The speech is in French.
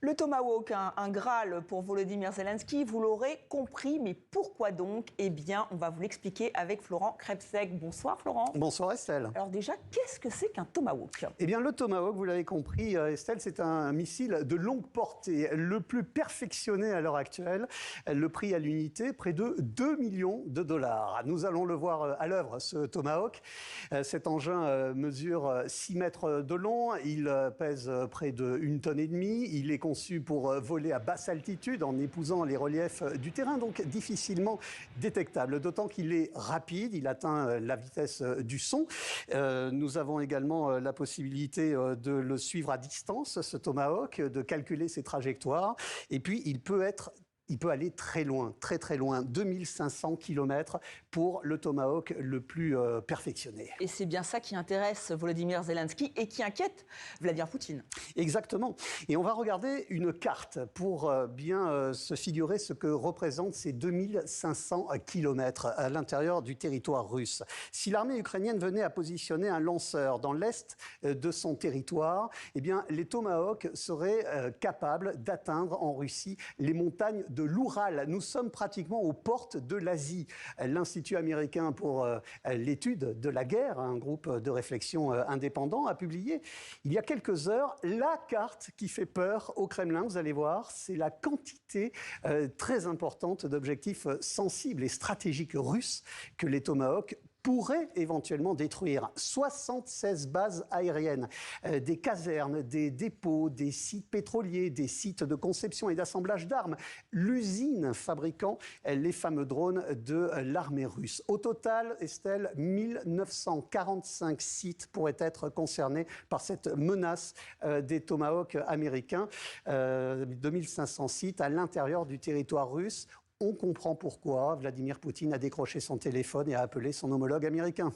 Le Tomahawk, un Graal pour Volodymyr Zelensky, vous l'aurez compris, mais pourquoi donc? Eh bien, on va vous l'expliquer avec Florent Krepsek. Bonsoir Florent. Bonsoir Estelle. Alors déjà, qu'est-ce que c'est qu'un Tomahawk? Eh bien le Tomahawk, vous l'avez compris Estelle, c'est un missile de longue portée, le plus perfectionné à l'heure actuelle. Le prix à l'unité, près de 2 millions de dollars. Nous allons le voir à l'œuvre, ce Tomahawk. Cet engin mesure 6 mètres de long, il pèse près de 1,5 tonnes. Il est conçu pour voler à basse altitude en épousant les reliefs du terrain, donc difficilement détectable. D'autant qu'il est rapide, il atteint la vitesse du son. Nous avons également la possibilité de le suivre à distance, ce Tomahawk, de calculer ses trajectoires. Et puis, il peut aller très loin, très loin, 2500 km pour le Tomahawk le plus perfectionné. Et c'est bien ça qui intéresse Volodymyr Zelensky et qui inquiète Vladimir Poutine. Exactement. Et on va regarder une carte pour bien se figurer ce que représentent ces 2500 km à l'intérieur du territoire russe. Si l'armée ukrainienne venait à positionner un lanceur dans l'est de son territoire, eh bien, les Tomahawks seraient capables d'atteindre en Russie les montagnes de l'Oural. Nous sommes pratiquement aux portes de l'Asie. L'Institut américain pour l'étude de la guerre, un groupe de réflexion indépendant, a publié il y a quelques heures la carte qui fait peur au Kremlin. Vous allez voir, c'est la quantité très importante d'objectifs sensibles et stratégiques russes que les Tomahawks pourrait éventuellement détruire 76 bases aériennes, des casernes, des dépôts, des sites pétroliers, des sites de conception et d'assemblage d'armes, l'usine fabriquant les fameux drones de l'armée russe. Au total, Estelle, 1945 sites pourraient être concernés par cette menace des Tomahawks américains, 2500 sites à l'intérieur du territoire russe. On comprend pourquoi Vladimir Poutine a décroché son téléphone et a appelé son homologue américain.